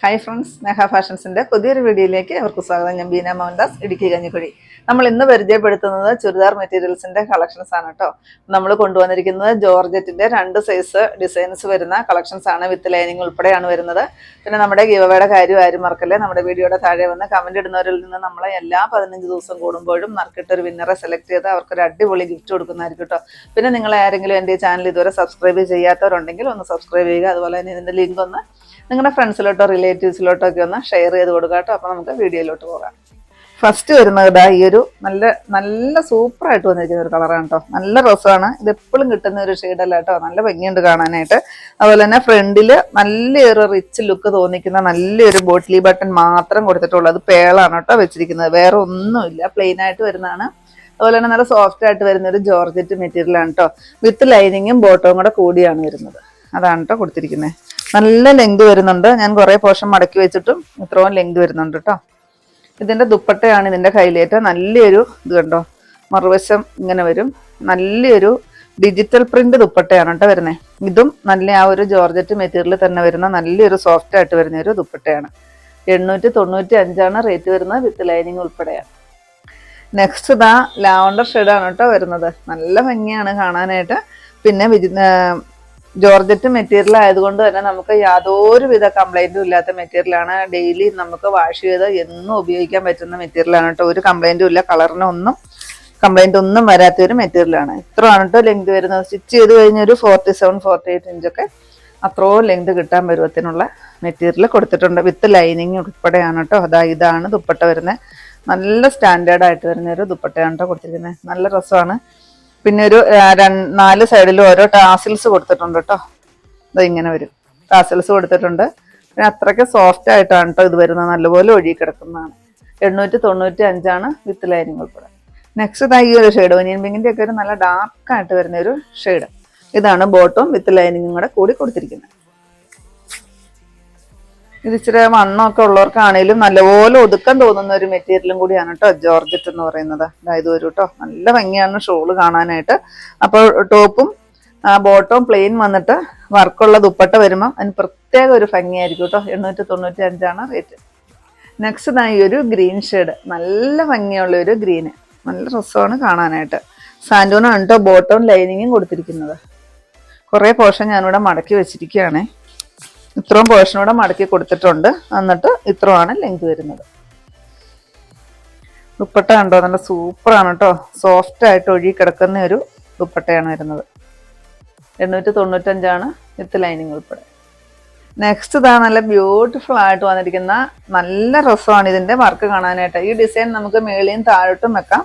Hi friends, സ്നേഹ ഫാഷൻസിൻ്റെ പുതിയൊരു വീഡിയോയിലേക്ക് അവർക്ക് സ്വാഗതം. ഞാൻ ബീന മോഹൻദാസ്, ഇടുക്കി കഞ്ഞിക്കുഴി. നമ്മൾ ഇന്ന് പരിചയപ്പെടുത്തുന്നത് ചുരിദാർ മെറ്റീരിയൽസിൻ്റെ കളക്ഷൻസ് ആണ് കേട്ടോ. നമ്മൾ കൊണ്ടുവന്നിരിക്കുന്നത് ജോർജറ്റിൻ്റെ 2 സൈസ് ഡിസൈൻസ് വരുന്ന കളക്ഷൻസ് ആണ്, വിത്ത് ലൈനിങ് ഉൾപ്പെടെയാണ് വരുന്നത്. പിന്നെ നമ്മുടെ ഗിവവേയുടെ കാര്യം ആരും മറക്കല്ലേ, നമ്മുടെ വീഡിയോയുടെ താഴെ വന്ന് കമൻറ്റ് ഇടുന്നവരിൽ നിന്ന് നമ്മൾ എല്ലാ 15 ദിവസം കൂടുമ്പോഴും നറുക്കിട്ടൊരു വിന്നറെ സെലക്ട് ചെയ്ത് അവർക്കൊരു അടിപൊളി ഗിഫ്റ്റ് കൊടുക്കുന്നതായിരിക്കും കേട്ടോ. പിന്നെ നിങ്ങൾ ആരെങ്കിലും എൻ്റെ ചാനൽ ഇതുവരെ സബ്സ്ക്രൈബ് ചെയ്യാത്തവരുണ്ടെങ്കിൽ ഒന്ന് സബ്സ്ക്രൈബ് ചെയ്യുക. അതുപോലെ തന്നെ ഇതിൻ്റെ ലിങ്ക് ഒന്ന് നിങ്ങളുടെ ഫ്രണ്ട്സിലോട്ടോ റിലേറ്റീവ്സിലോട്ടോ ഒക്കെ ഒന്ന് ഷെയർ ചെയ്ത് കൊടുക്കുക കേട്ടോ. അപ്പോൾ നമുക്ക് വീഡിയോയിലോട്ട് പോകാം. ഫസ്റ്റ് വരുന്നത് ഈ ഒരു നല്ല നല്ല സൂപ്പറായിട്ട് വന്നിരിക്കുന്ന ഒരു കളറാണ് കേട്ടോ. നല്ല രസമാണ്, ഇത് എപ്പോഴും കിട്ടുന്ന ഒരു ഷെയ്ഡല്ല കേട്ടോ. നല്ല ഭംഗിയുണ്ട് കാണാനായിട്ട്. അതുപോലെ തന്നെ ഫ്രണ്ടിൽ നല്ലൊരു റിച്ച് ലുക്ക് തോന്നിക്കുന്ന നല്ലൊരു ബോട്ടിലി ബട്ടൺ മാത്രം കൊടുത്തിട്ടുള്ളത്. പേളാണ് കേട്ടോ വെച്ചിരിക്കുന്നത്, വേറെ ഒന്നുമില്ല, പ്ലെയിൻ ആയിട്ട് വരുന്നതാണ്. അതുപോലെ തന്നെ നല്ല സോഫ്റ്റ് ആയിട്ട് വരുന്ന ഒരു ജോർജറ്റ് മെറ്റീരിയലാണ് കേട്ടോ. വിത്ത് ലൈനിങ്ങും ബോട്ടവും കൂടെ കൂടിയാണ് വരുന്നത്. അതാണ് കേട്ടോ കൊടുത്തിരിക്കുന്നത്. നല്ല ലെങ്ത് വരുന്നുണ്ട്. ഞാൻ കുറേ പോർഷൻ മടക്കി വെച്ചിട്ടും ഇത്രയും ലെങ്ത് വരുന്നുണ്ട് കേട്ടോ. ഇതിൻ്റെ ദുപ്പട്ടയാണ് ഇതിൻ്റെ കയ്യിലേറ്റ്. നല്ലൊരു ഇത് കണ്ടോ, മറുവശം ഇങ്ങനെ വരും. നല്ലൊരു ഡിജിറ്റൽ പ്രിന്റ് ദുപ്പട്ടയാണ് കേട്ടോ വരുന്നത്. ഇതും നല്ല ആ ഒരു ജോർജറ്റ് മെറ്റീരിയൽ തന്നെ വരുന്ന നല്ലൊരു സോഫ്റ്റ് ആയിട്ട് വരുന്ന ഒരു ദുപ്പട്ടയാണ്. 895 റേറ്റ് വരുന്നത്, വിത്ത് ലൈനിങ് ഉൾപ്പെടെയാണ്. നെക്സ്റ്റ് ഇതാ ലാവണ്ടർ ഷെയ്ഡാണ് കേട്ടോ വരുന്നത്. നല്ല ഭംഗിയാണ് കാണാനായിട്ട്. പിന്നെ ജോർജറ്റ് മെറ്റീരിയൽ ആയതുകൊണ്ട് തന്നെ നമുക്ക് യാതൊരുവിധ കംപ്ലൈൻറ്റും ഇല്ലാത്ത മെറ്റീരിയലാണ്. ഡെയിലി നമുക്ക് വാഷ് ചെയ്ത് എന്നും ഉപയോഗിക്കാൻ പറ്റുന്ന മെറ്റീരിയലാണ് കേട്ടോ. ഒരു കംപ്ലൈൻറ്റും ഇല്ല, കളറിനൊന്നും കംപ്ലൈൻറ്റ് ഒന്നും വരാത്ത ഒരു മെറ്റീരിയലാണ്. ഇത്രയാണ് കേട്ടോ ലെങ്ത് വരുന്നത്. സ്റ്റിച്ച് ചെയ്ത് കഴിഞ്ഞൊരു 47-48 ഇഞ്ചൊക്കെ അത്രയും ലെങ്ത് കിട്ടാൻ പരുവത്തിനുള്ള മെറ്റീരിയൽ കൊടുത്തിട്ടുണ്ട്. വിത്ത് ലൈനിങ് ഉൾപ്പെടെയാണ് കേട്ടോ. ഇതാണ് ദുപ്പട്ട വരുന്നത്. നല്ല സ്റ്റാൻഡേർഡ് ആയിട്ട് വരുന്നൊരു ദുപ്പട്ടയാണ് കേട്ടോ കൊടുത്തിരിക്കുന്നത്. നല്ല രസമാണ്. പിന്നെ ഒരു 4 സൈഡിലും ഓരോ ടാസിൽസ് കൊടുത്തിട്ടുണ്ട് കേട്ടോ. ഇങ്ങനെ വരും, ടാസിൽസ് കൊടുത്തിട്ടുണ്ട്. പിന്നെ അത്രയ്ക്ക് സോഫ്റ്റ് ആയിട്ടാണ് കേട്ടോ ഇത് വരുന്നത്. നല്ലപോലെ ഒഴുകി കിടക്കുന്നതാണ്. 895 വിത്ത് ലൈനിങ് ഉൾപ്പെടെ. നെക്സ്റ്റ് ഈ ഒരു ഷെയ്ഡ് ഒനിയൻ പിങ്കിൻ്റെ ഒക്കെ ഒരു നല്ല ഡാർക്കായിട്ട് വരുന്ന ഒരു ഷെയ്ഡ്. ഇതാണ് ബോട്ടും വിത്ത് ലൈനിങ്ങും കൂടെ കൂടി കൊടുത്തിരിക്കുന്നത്. ഇത് ഇച്ചിരി വണ്ണമൊക്കെ ഉള്ളവർക്കാണേലും നല്ലപോലെ ഒതുക്കം തോന്നുന്ന ഒരു മെറ്റീരിയലും കൂടിയാണ് കേട്ടോ ജോർജറ്റ് എന്ന് പറയുന്നത്. അതായത് ഒരു കേട്ടോ നല്ല ഭംഗിയാണ് ഷോള് കാണാനായിട്ട്. അപ്പോൾ ടോപ്പും ബോട്ടവും പ്ലെയിൻ വന്നിട്ട് വർക്കുള്ള ദുപ്പട്ട വരുമ്പോൾ അതിന് പ്രത്യേക ഒരു ഭംഗിയായിരിക്കും കേട്ടോ. 895 റേറ്റ്. നെക്സ്റ്റ് ഈ ഒരു ഗ്രീൻ ഷെയ്ഡ്, നല്ല ഭംഗിയുള്ള ഒരു ഗ്രീന്, നല്ല രസമാണ് കാണാനായിട്ട്. സാൻഡൂണാണ് കേട്ടോ ബോട്ടവും ലൈനിങ്ങും കൊടുത്തിരിക്കുന്നത്. കുറേ പോർഷൻ ഞാനിവിടെ മടക്കി വെച്ചിരിക്കുകയാണ്. ഇത്രയും പോർഷനോടെ മടക്കി കൊടുത്തിട്ടുണ്ട്. എന്നിട്ട് ഇത്രയാണ് ലെങ്ത് വരുന്നത്. ദുപ്പട്ട കണ്ടോ, നല്ല സൂപ്പറാണ് കേട്ടോ. സോഫ്റ്റ് ആയിട്ട് ഒഴുകി കിടക്കുന്ന ഒരു ദുപ്പട്ടയാണ് വരുന്നത്. 895 വിത്ത് ലൈനിങ് ഉൾപ്പെടെ. നെക്സ്റ്റ് നല്ല ബ്യൂട്ടിഫുൾ ആയിട്ട് വന്നിരിക്കുന്ന നല്ല രസമാണ് ഇതിൻ്റെ വർക്ക് കാണാനായിട്ട്. ഈ ഡിസൈൻ നമുക്ക് മേളിയും താഴോട്ടും വെക്കാം,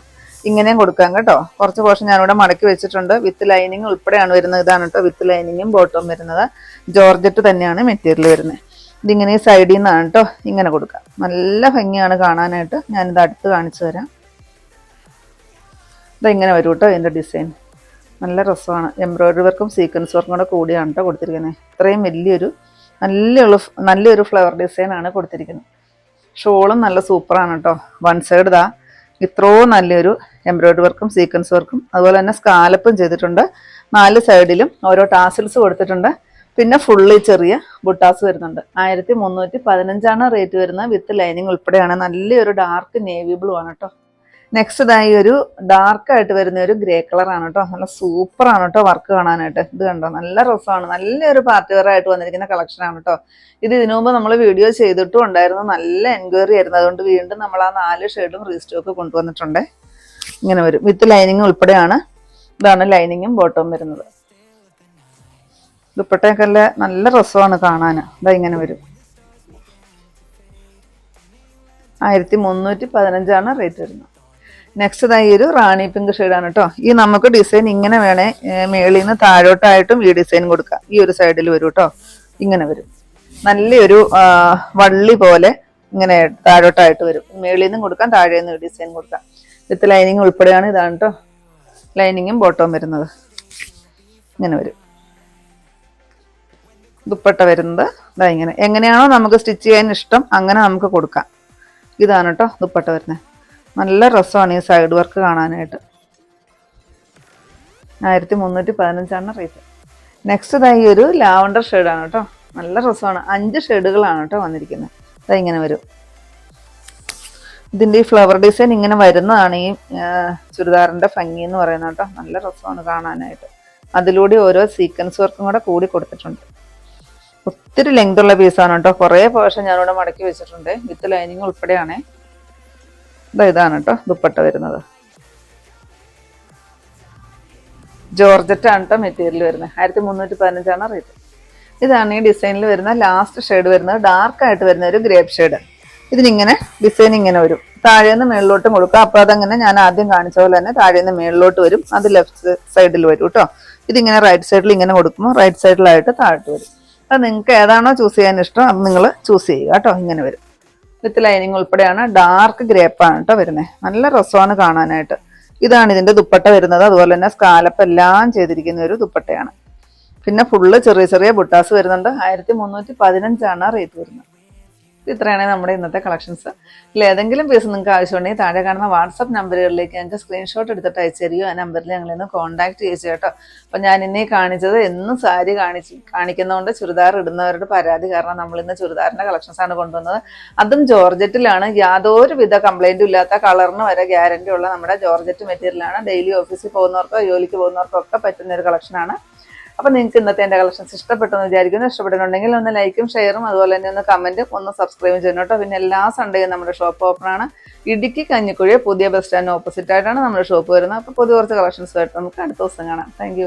ഇങ്ങനെയും കൊടുക്കാം കേട്ടോ. കുറച്ച് പോർഷൻ ഞാനിവിടെ മടക്കി വെച്ചിട്ടുണ്ട്. വിത്ത് ലൈനിങ് ഉൾപ്പെടെയാണ് വരുന്നത്. ഇതാണ് കേട്ടോ വിത്ത് ലൈനിങ്ങും ബോട്ടവും വരുന്നത്. ജോർജറ്റ് തന്നെയാണ് മെറ്റീരിയൽ വരുന്നത്. ഇതിങ്ങനെ സൈഡിൽ നിന്നാണ് കേട്ടോ ഇങ്ങനെ കൊടുക്കാം. നല്ല ഭംഗിയാണ് കാണാനായിട്ട്. ഞാനിത് അടുത്ത് കാണിച്ചു തരാം. ഇങ്ങനെ വരും കേട്ടോ ഇതിൻ്റെ ഡിസൈൻ. നല്ല രസമാണ്. എംബ്രോയിഡറി വർക്കും സീക്വൻസ് വർക്കും കൂടെ കൂടിയാണ് കേട്ടോ കൊടുത്തിരിക്കുന്നത്. ഇത്രയും നല്ലൊരു ഫ്ലവർ ഡിസൈനാണ് കൊടുത്തിരിക്കുന്നത്. ഷോളും നല്ല സൂപ്പറാണ് കേട്ടോ. വൺ സൈഡ് ഇത്രയും നല്ലൊരു എംബ്രോയിഡറി വർക്കും സീക്വൻസ് വർക്കും അതുപോലെ തന്നെ സ്കാലപ്പും ചെയ്തിട്ടുണ്ട്. 4 സൈഡിലും ഓരോ ടാസിൽസ് കൊടുത്തിട്ടുണ്ട്. പിന്നെ ഫുള്ളി ചെറിയ ബുട്ടാസ് വരുന്നുണ്ട്. 1315 റേറ്റ് വരുന്നത്, വിത്ത് ലൈനിങ് ഉൾപ്പെടെയാണ്. നല്ലൊരു ഡാർക്ക് നേവി ബ്ലൂ ആണ് കേട്ടോ. നെക്സ്റ്റ് ഈ ഒരു ഡാർക്കായിട്ട് വരുന്ന ഒരു ഗ്രേ കളറാണ് കേട്ടോ. നല്ല സൂപ്പറാണ് കേട്ടോ വർക്ക് കാണാനായിട്ട്. ഇത് കണ്ടോ, നല്ല രസമാണ്. നല്ലൊരു പാർട്ടി വെയർ ആയിട്ട് വന്നിരിക്കുന്ന കളക്ഷനാണ് കേട്ടോ. ഇതിനു മുമ്പ് നമ്മൾ വീഡിയോ ചെയ്തിട്ടും ഉണ്ടായിരുന്നു. നല്ല എൻക്വയറി ആയിരുന്നു. അതുകൊണ്ട് വീണ്ടും നമ്മൾ ആ 4 ഷെയ്ഡും റീസ്റ്റോക്ക് കൊണ്ടുവന്നിട്ടുണ്ട്. ഇങ്ങനെ വരും, വിത്ത് ലൈനിങ് ഉൾപ്പെടെയാണ്. ഇതാണ് ലൈനിങ്ങും ബോട്ടവും വരുന്നത്. ദുപ്പട്ടയൊക്കെ നല്ല രസമാണ് കാണാൻ. ഇങ്ങനെ വരും. 1315 റേറ്റ് വരുന്നത്. നെക്സ്റ്റ് ഈ ഒരു റാണി പിങ്ക് ഷെയ്ഡാണ് കേട്ടോ. ഈ നമുക്ക് ഡിസൈൻ ഇങ്ങനെ വേണേ മേളിൽ നിന്ന് താഴോട്ടായിട്ടും ഈ ഡിസൈൻ കൊടുക്കാം. ഈ ഒരു സൈഡിൽ വരും കേട്ടോ. ഇങ്ങനെ വരും. നല്ലൊരു വള്ളി പോലെ ഇങ്ങനെ താഴോട്ടായിട്ട് വരും. മേളിൽ നിന്നും കൊടുക്കാം, താഴെ നിന്ന് ഡിസൈൻ കൊടുക്കാം. വിത്ത് ലൈനിങ് ഉൾപ്പെടെയാണ്. ഇതാണ് കേട്ടോ ലൈനിങ്ങും ബോട്ടവും വരുന്നത്. ഇങ്ങനെ വരും. ദുപ്പട്ട വരുന്നത് ഇങ്ങനെ. എങ്ങനെയാണോ നമുക്ക് സ്റ്റിച്ച് ചെയ്യാൻ ഇഷ്ടം അങ്ങനെ നമുക്ക് കൊടുക്കാം. ഇതാണ് കേട്ടോ ദുപ്പട്ട വരുന്നത്. നല്ല രസമാണ് ഈ സൈഡ് വർക്ക് കാണാനായിട്ട്. 1315 റേറ്റ്. നെക്സ്റ്റ് ഈ ഒരു ലാവണ്ടർ ഷെയ്ഡാണ് കേട്ടോ. നല്ല രസമാണ്. 5 ഷെയ്ഡുകളാണ് കേട്ടോ വന്നിരിക്കുന്നത്. അതിങ്ങനെ വരും. ഇതിൻ്റെ ഈ ഫ്ലവർ ഡിസൈൻ ഇങ്ങനെ വരുന്നതാണ് ഈ ചുരിദാറിൻ്റെ ഭംഗി എന്ന് പറയുന്നത് കേട്ടോ. നല്ല രസമാണ് കാണാനായിട്ട്. അതിലൂടെ ഓരോ സീക്വൻസ് വർക്കും കൂടെ കൂടി കൊടുത്തിട്ടുണ്ട്. ഒത്തിരി ലെങ്ത് ഉള്ള പീസാണ് കേട്ടോ. കുറേ പോർഷൻ ഞാനിവിടെ മടക്കി വെച്ചിട്ടുണ്ട്. വിത്ത് ലൈനിങ് ഉൾപ്പെടെയാണ്. ഇതാണ് കേട്ടോ ദുപ്പട്ട വരുന്നത്. ജോർജറ്റ് ആണ് കേട്ടോ മെറ്റീരിയൽ വരുന്നത്. 1315 റേറ്റ്. ഇതാണ് ഈ ഡിസൈനിൽ വരുന്ന ലാസ്റ്റ് ഷെയ്ഡ് വരുന്നത്. ഡാർക്ക് ആയിട്ട് വരുന്ന ഒരു ഗ്രേപ്പ് ഷെയ്ഡ്. ഇതിനിങ്ങനെ ഡിസൈൻ ഇങ്ങനെ വരും. താഴേന്ന് മേളിലോട്ടും കൊടുക്കുക. അപ്പോൾ അതങ്ങനെ ഞാൻ ആദ്യം കാണിച്ച പോലെ തന്നെ താഴേന്ന് മേളിലോട്ട് വരും. അത് ലെഫ്റ്റ് സൈഡിൽ വരും കേട്ടോ. ഇതിങ്ങനെ റൈറ്റ് സൈഡിൽ ഇങ്ങനെ കൊടുക്കുമ്പോൾ റൈറ്റ് സൈഡിലായിട്ട് താഴോട്ട് വരും. അത് നിങ്ങൾക്ക് ഏതാണോ ചൂസ് ചെയ്യാൻ ഇഷ്ടം അത് നിങ്ങൾ ചൂസ് ചെയ്യുക കേട്ടോ. ഇങ്ങനെ വരും. വിത്ത് ലൈനിങ് ഉൾപ്പെടെയാണ്. ഡാർക്ക് ഗ്രേപ്പാണ് കേട്ടോ വരുന്നത്. നല്ല രസമാണ് കാണാനായിട്ട്. ഇതാണ് ഇതിൻ്റെ ദുപ്പട്ട വരുന്നത്. അതുപോലെ തന്നെ സ്കാലപ്പ് എല്ലാം ചെയ്തിരിക്കുന്ന ഒരു ദുപ്പട്ടയാണ്. പിന്നെ ഫുള്ള് ചെറിയ ചെറിയ ബുട്ടാസ് വരുന്നുണ്ട്. 1315 റേറ്റ് വരുന്നത്. ഇത്രയാണ് നമ്മുടെ ഇന്നത്തെ കളക്ഷൻസ്. ഇതിൽ ഏതെങ്കിലും പീസ് നിങ്ങൾക്ക് ആവശ്യമുണ്ടെങ്കിൽ താഴെ കാണുന്ന വാട്സപ്പ് നമ്പറുകളിലേക്ക് ഞങ്ങൾക്ക് സ്ക്രീൻഷോട്ട് എടുത്തിട്ട് അയച്ചു തരികയോ ആ നമ്പറിൽ ഞങ്ങളിന്ന് കോൺടാക്ട് ചെയ്യിച്ചു കേട്ടോ. അപ്പോൾ ഞാൻ ഇന്നീ കാണിച്ചത് എന്നും സാരി കാണിക്കുന്നതുകൊണ്ട് ചുരിദാർ ഇടുന്നവരുടെ പരാതി കാരണം നമ്മളിന്ന് ചുരിദാറിൻ്റെ കളക്ഷൻസാണ് കൊണ്ടുവന്നത്. അതും ജോർജറ്റിലാണ്. യാതൊരുവിധ കംപ്ലൈൻറ്റും ഇല്ലാത്ത കളറിന് വരെ ഗ്യാരണ്ടി ഉള്ള നമ്മുടെ ജോർജറ്റ് മെറ്റീരിയലാണ്. ഡെയിലി ഓഫീസിൽ പോകുന്നവർക്കോ ജോലിക്ക് പോകുന്നവർക്കോ ഒക്കെ പറ്റുന്ന ഒരു കളക്ഷനാണ്. അപ്പോൾ നിങ്ങൾക്ക് ഇന്നത്തെ എൻ്റെ കളക്ഷൻസ് ഇഷ്ടപ്പെട്ടെന്ന് വിചാരിക്കുന്നു. ഇഷ്ടപ്പെട്ടിട്ടുണ്ടെങ്കിൽ ഒന്ന് ലൈക്കും ഷെയറും അതുപോലെ തന്നെ ഒന്ന് കമൻറ്റും ഒന്ന് സബ്സ്ക്രൈബും ചെയ്യണം കേട്ടോ. പിന്നെ എല്ലാ സൺഡേയും നമ്മുടെ ഷോപ്പ് ഓപ്പണാണ്. ഇടുക്കി കഞ്ഞിക്കുഴി പുതിയ ബസ് സ്റ്റാൻഡിന് ഓപ്പോസിറ്റ് ആയിട്ടാണ് നമ്മുടെ ഷോപ്പ് വരുന്നത്. അപ്പോൾ പുതിയ കുറച്ച് കളക്ഷൻസ് ആയിട്ട് നമുക്ക് അടുത്ത ദിവസം കാണാം. താങ്ക്